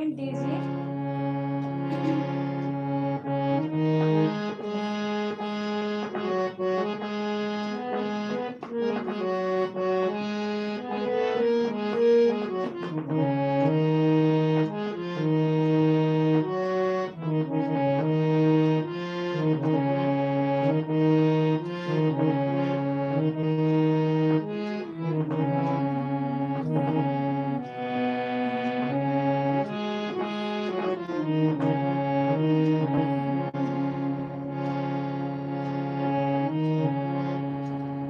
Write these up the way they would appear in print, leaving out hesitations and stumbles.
Comment दीजिए।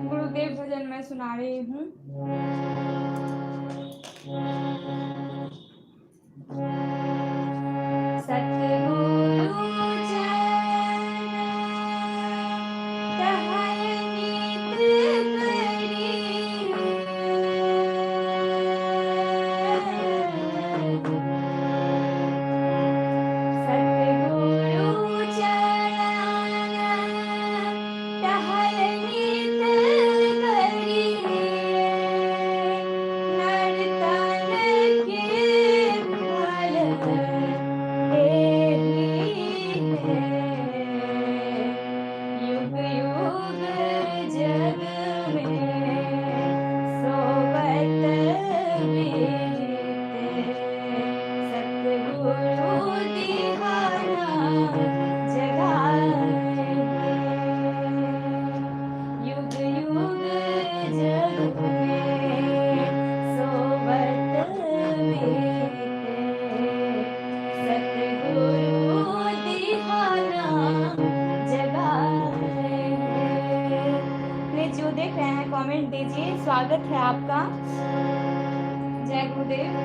गुरुदेव भजन मैं सुना रही हूँ। सतगुरु कमेंट दीजिए। स्वागत है आपका। जय गुरुदेव।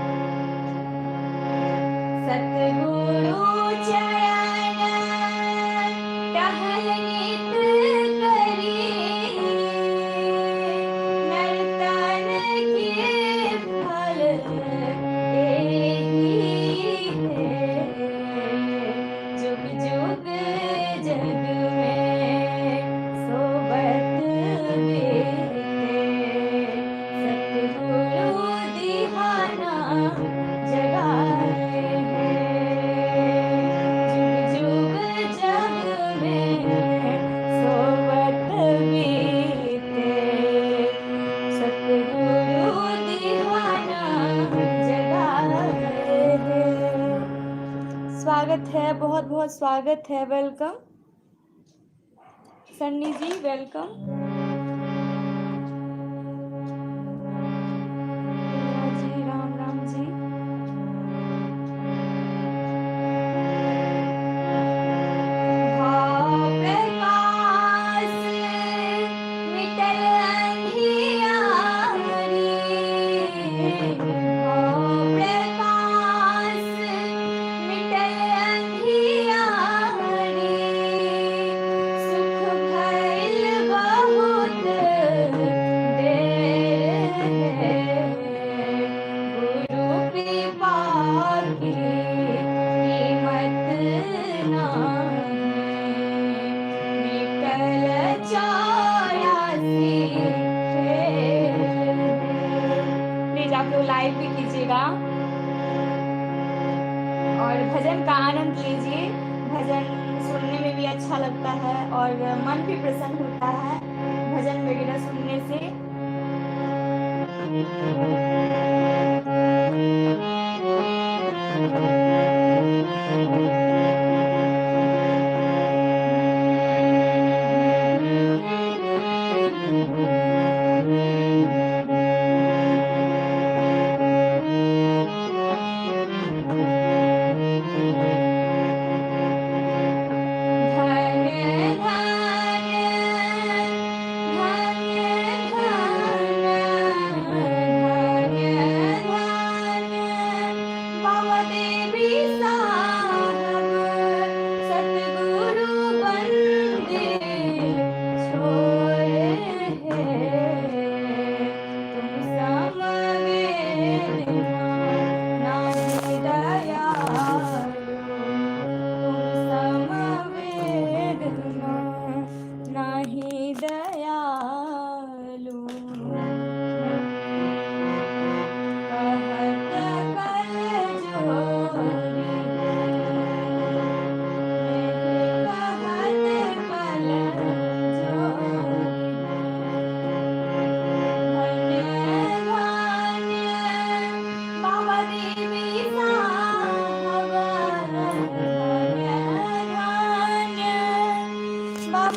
सतगुरु चरण टहल नित करी, नर्तन के फल एही है। जुग जुग जग में सोबत स्वागत है, बहुत बहुत स्वागत है। वेलकम सन्नी जी, वेलकम। जी राम राम जी। लाइक भी कीजिएगा और भजन का आनंद लीजिए। भजन सुनने में भी अच्छा लगता है और मन भी प्रसन्न होता है भजन वगैरह सुनने से।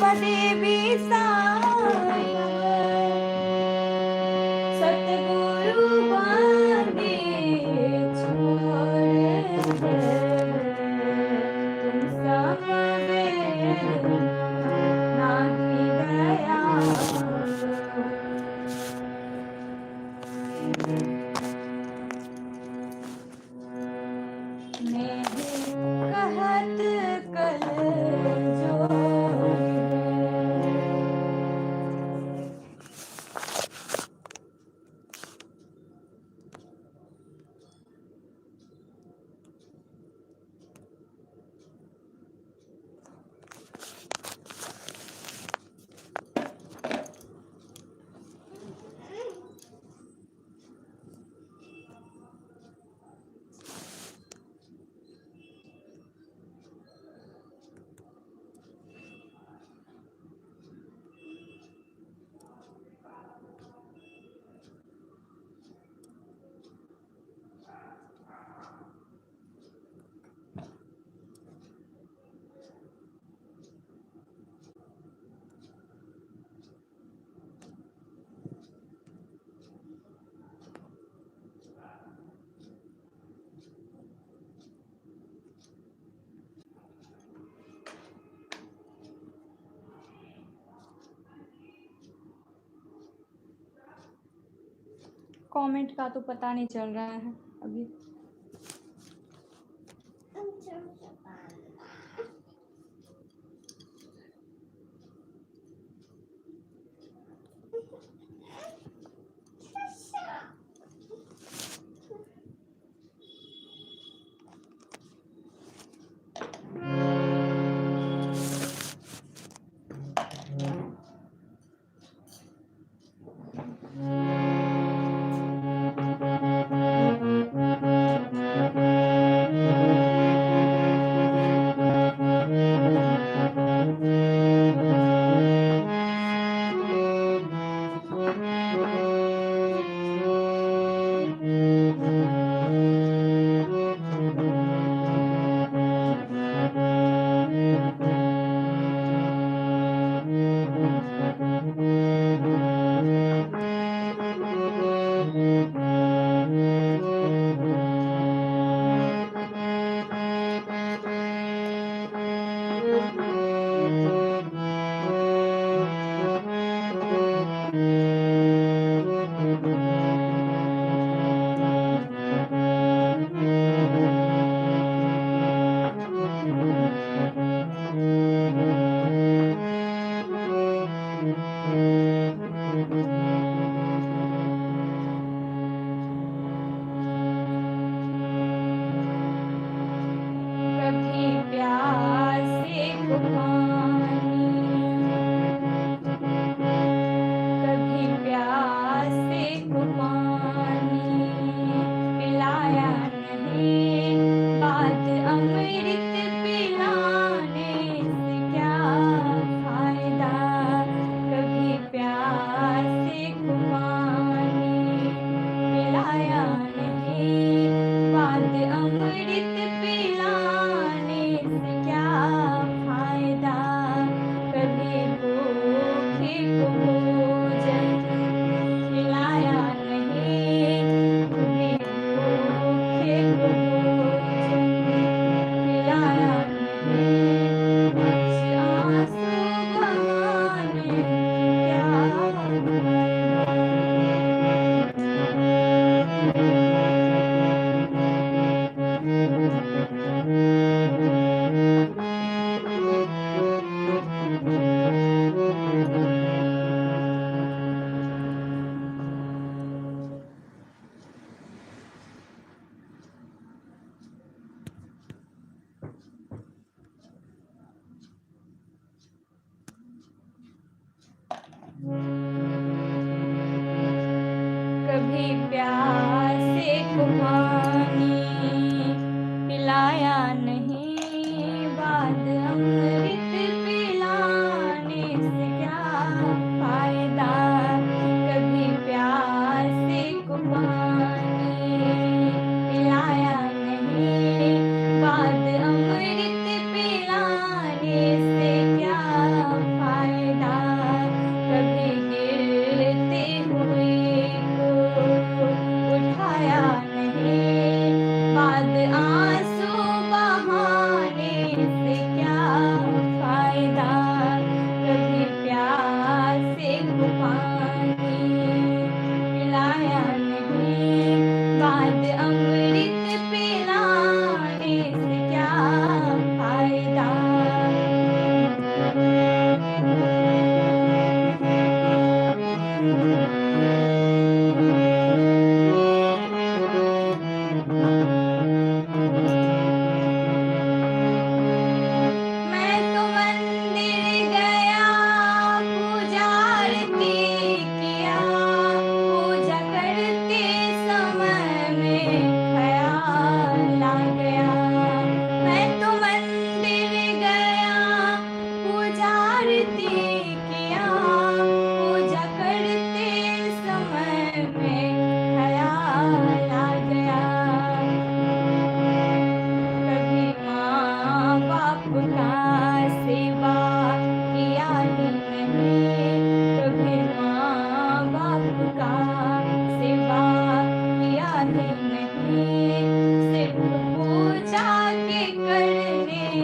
देवी साई सतगुरु बांधे छोड़ तुम समझे नाही दया मैं कहत कल जोगी कमेंट का तो पता नहीं चल रहा है अभी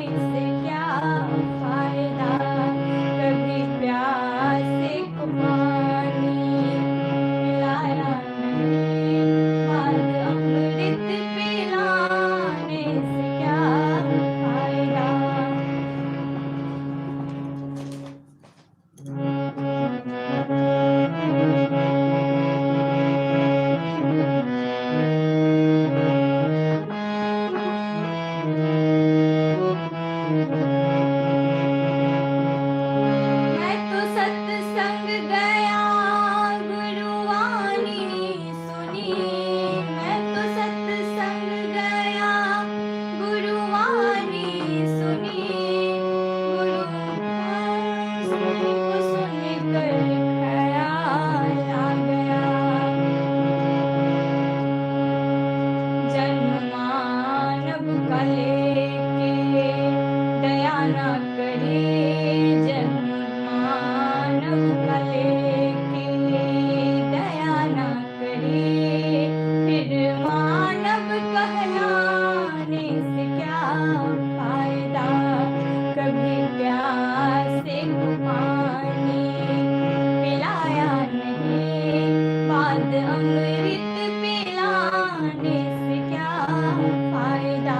से क्या फायदा, कभी प्यासे को पानी पिलाया नहीं, बाद अमृत पिलाने से क्या फायदा। मैं तो सत्संग गया गुरुवाणी सुनी, मैं तो सत्संग गया गुरुवाणी सुनी, गुरुवाणी को सुनकर ख्याल आ गया। जन्म मानव का लेके दया ना करे, जन्म मानव का लेके दया ना करे, फिर मानव कहलाने से क्या फायदा, कभी प्यासे को पानी पिलाया नहीं, बाद अमृत पिलाने से क्या फायदा।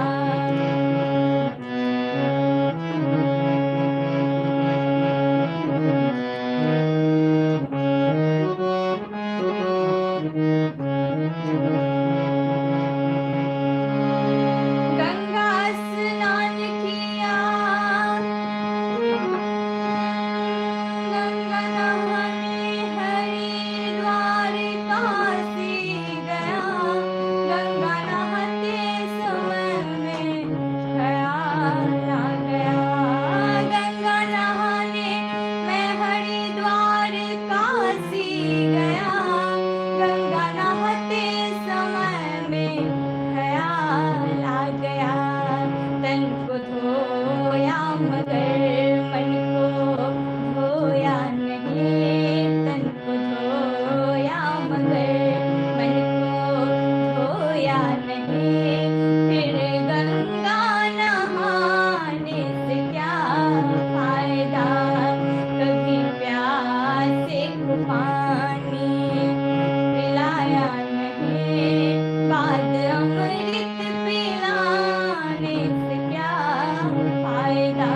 गंगा स्नान किया, गंगा नहाने हरिद्वार काशी गया, गंगा नहाते समय में ख्याल आ गया, गंगा नहाने मैं हरिद्वार काशी गया, गंगा नहाते समय में ख्याल आ गया। तन को धोया मगर मन को धोया नहीं, तन को धोया मगर मन को धोया नहीं, फिर गंगा नहाने से क्या फायदा, कभी प्यासे को पानी पिलाया नहीं, बाद अमृत पिलाने से क्या फायदा।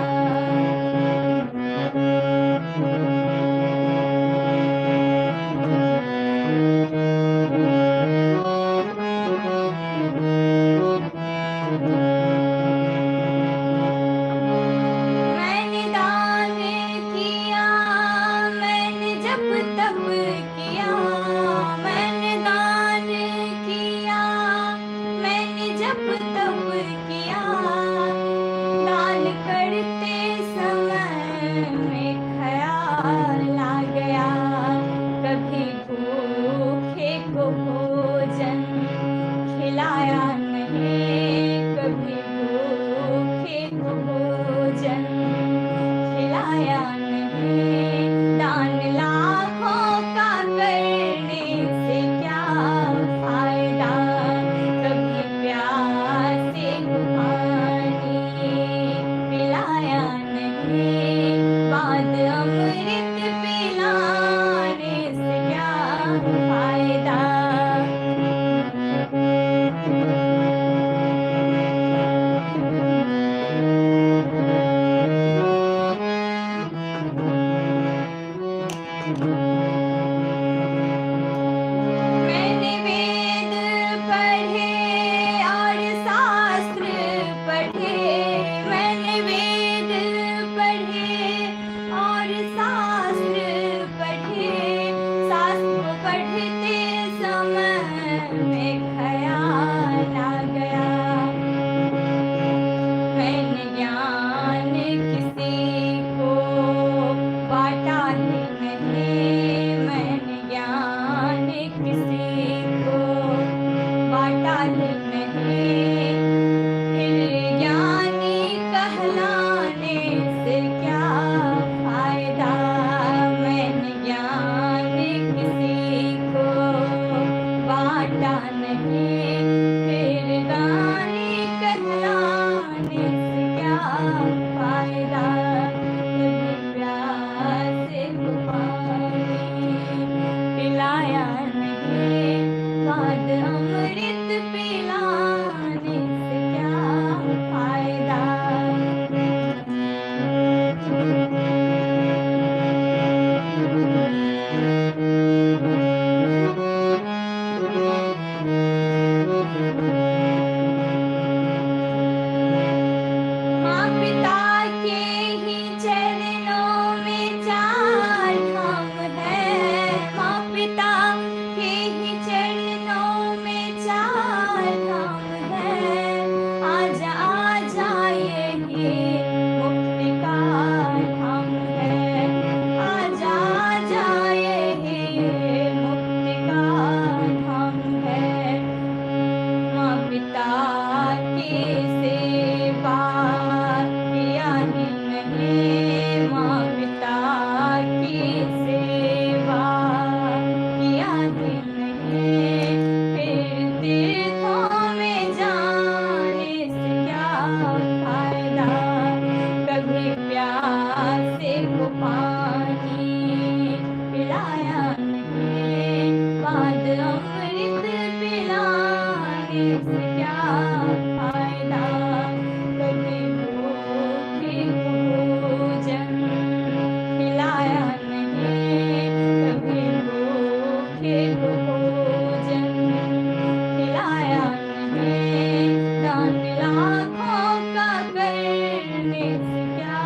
रहने से क्या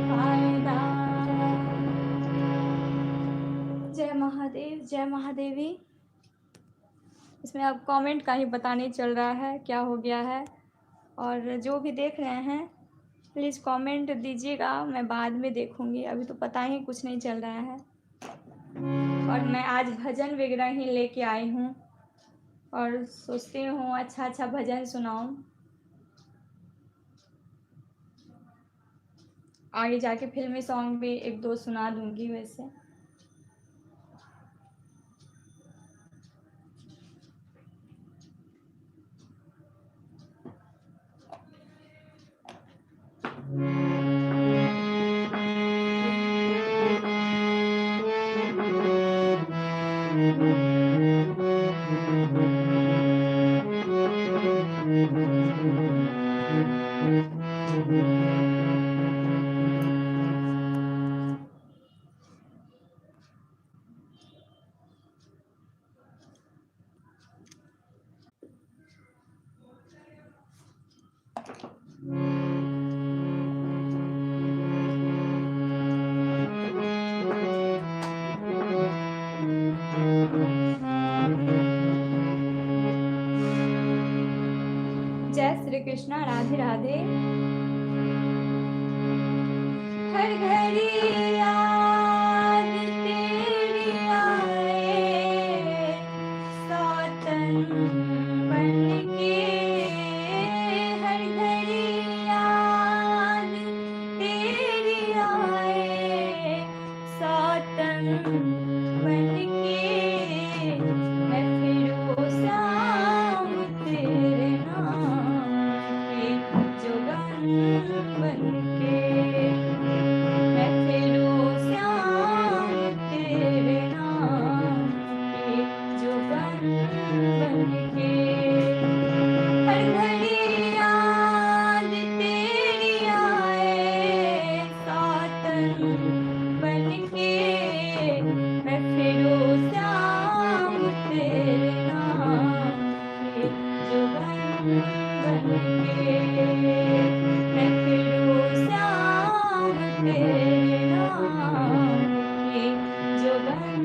फायदा। जय महादेव जय महादेवी। इसमें अब कमेंट का ही पता नहीं चल रहा है क्या हो गया है, और जो भी देख रहे हैं प्लीज़ कमेंट दीजिएगा, मैं बाद में देखूंगी, अभी तो पता ही कुछ नहीं चल रहा है। और मैं आज भजन वगैरह ही लेके आई हूँ और सोचती हूँ अच्छा अच्छा भजन सुनाऊँ, आगे जाके फिल्मी सॉन्ग भी एक दो सुना दूंगी वैसे। जय श्री कृष्णा, राधे राधे। हर घड़ी याद तेरी आए, सौतन बनके। हर घड़ी याद तेरी आए, सौतन बनके। मैं फिरूं शाम तेरे नाम के जोगन बनके। मैं फिरूं श्याम तेरे नाम के जोगन बनके। हर घड़ी याद तेरी आए, सौतन बनके। मैं फिरूं श्याम तेरे नाम के जोगन बनके। मैं फिरूं श्याम तेरे नाम के जोगन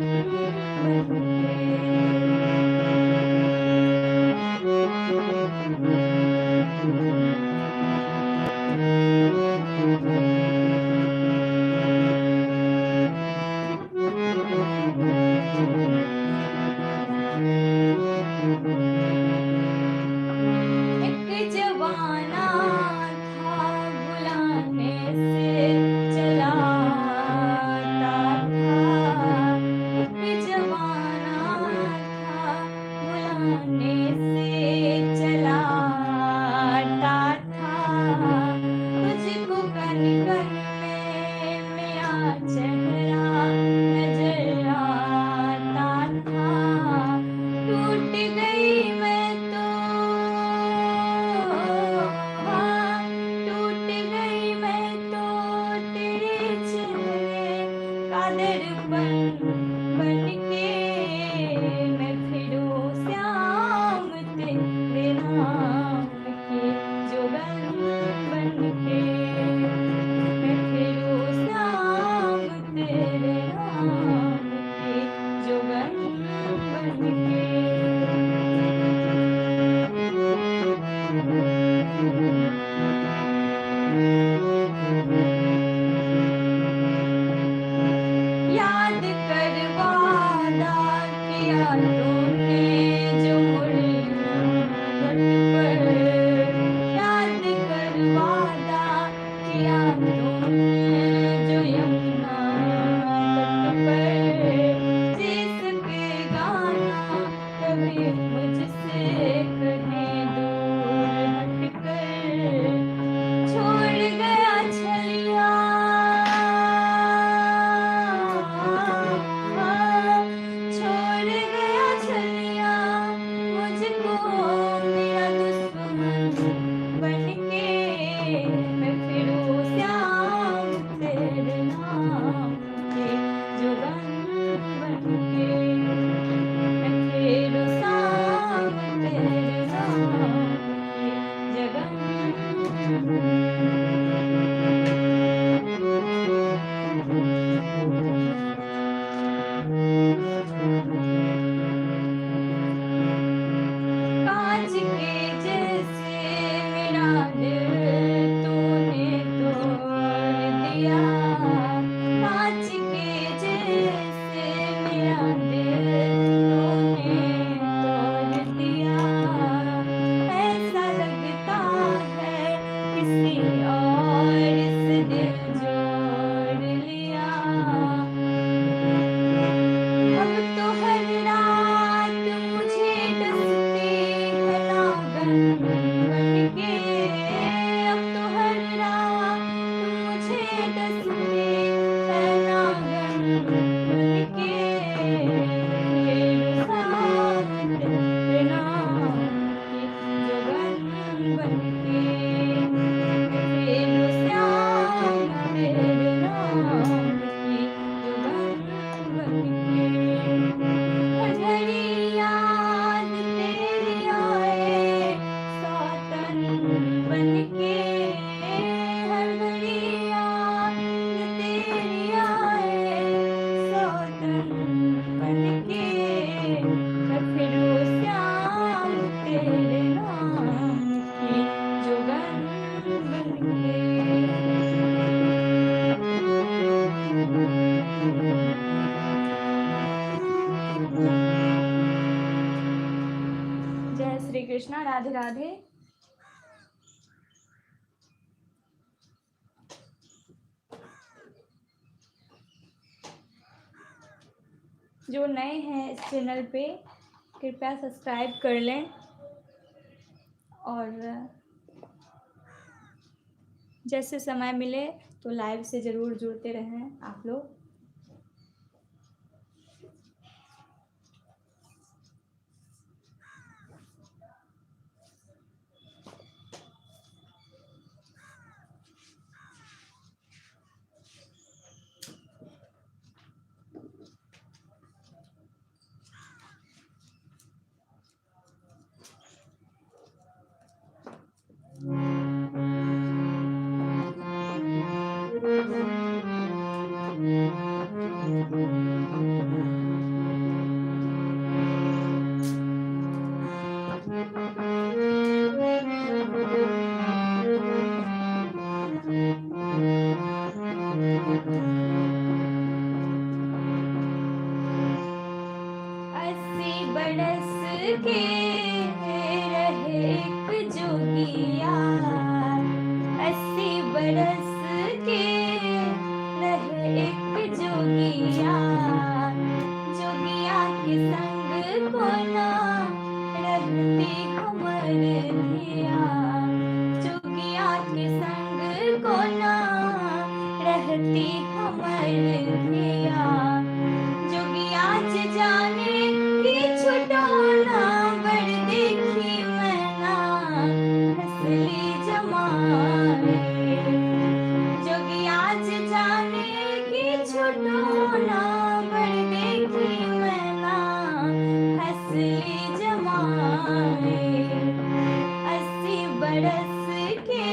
बनके। एक जवाना था बुलाने से चला आता था। एक जवाना था बुलाने से चला आता था। तुझको कन कन में मेरा चेहरा नजर आता था। टूट गई मैं तो, हाँ, टूट गई मैं तो तेरे चेहरे का दर्पण बनके। मैं फिरूं श्याम तेरे नाम के जोगन बनके। मैं फिरूं श्याम तेरे नाम के जोगन बनके। याद कर वादा किया तूने जो मुरली घाट पर। याद कर वादा किया तूने जो यमुना तट पर। जिसके गाना कभी मुझसे कहीं दूर हटकर। छोड़ गया छलिया, छोड़ गया छलिया मुझको मेरा दुश्मन बनके। मैं फिरूं श्याम तेरे नाम दिल जोड़ लिया। अब तो हर रात मुझे डसती है नागन बनके। अब तो हर रात मुझे डसती है नागन बनके। तेरे साथ तेरे नाम की जोगन बनके। तेरे श्याम तेरे नाम की जोगन बनके। हर घड़ी याद तेरी आए सौतन बनके। हर घड़ी याद तेरी आए सौतन बनके। मैं फिरूं श्याम तेरे नाम की जोगन बनके। जय श्री कृष्णा। राधे राधे। जो नए हैं इस चैनल पे कृपया सब्सक्राइब कर लें और जैसे समय मिले तो लाइव से ज़रूर जुड़ते रहें आप लोग। अस्सी बरस के रहे एक जोगिया। 80 बरस के रहे एक जोगिया। जोगिया के संग को ना रहती हमर धिया। जोगिया के संग को ना रहती हमर धिया। जोगिया जाने की छुटोना बड़ देखी मैना हंसली जमाए। जोगिया जाने की छुटोना बड़ देखी मैना हंसली जमाए। 80 बरस के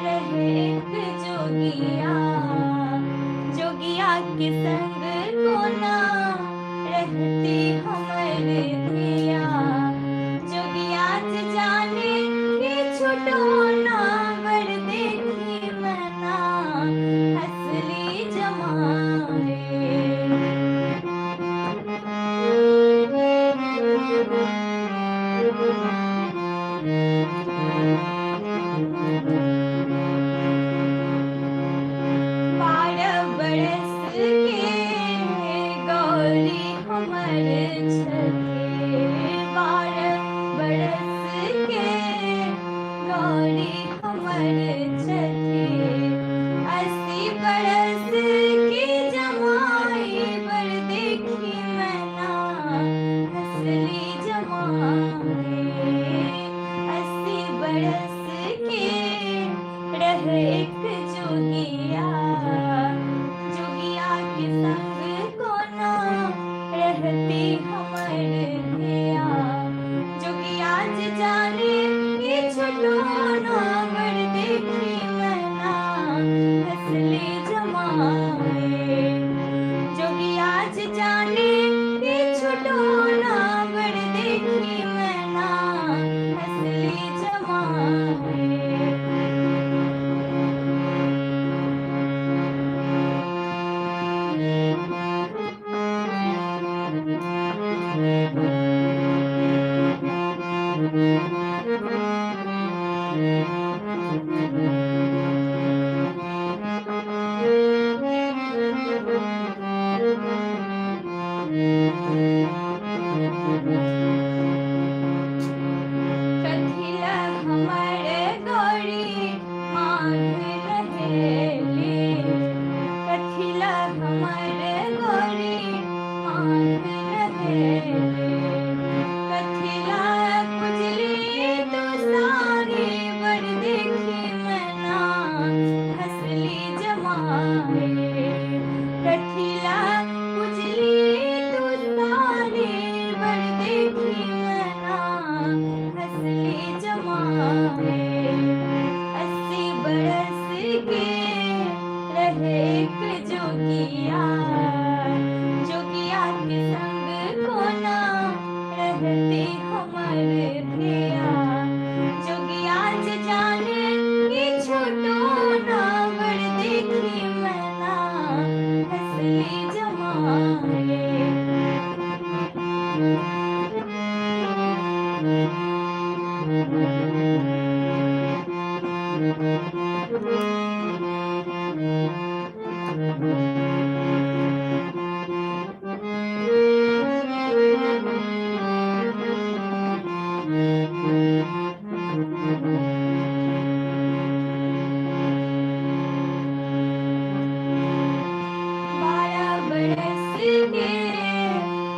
रहे एक जोगिया। जोगिया के संग को ना रहती हमर धिया। जोगिया जाने की छुटोना बड़ देखी मैना हंसली जमाए। जोगिया, जोगिया के संग को ना रहते हमारे भैया, जोगिया जे जाने कि छोटो ना बड़ देखी मैना असली जमाए।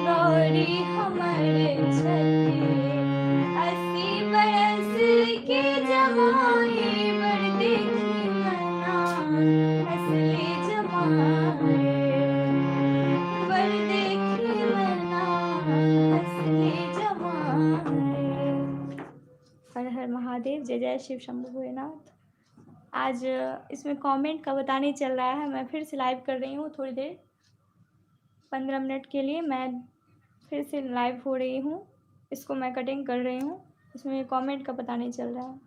गौरी हमारे छठी, 80 बरस के जमाई बड़ देखी मना असली जमाए, बड़ देखी मना असली जमाए। हर हर महादेव, जय जय शिव शंभु भोलेनाथ। आज इसमें कमेंट का बताने चल रहा है। मैं फिर से लाइव कर रही हूँ थोड़ी देर, 15 मिनट के लिए मैं फिर से लाइव हो रही हूँ। इसको मैं कटिंग कर रही हूँ। इसमें कमेंट का बताने चल रहा है।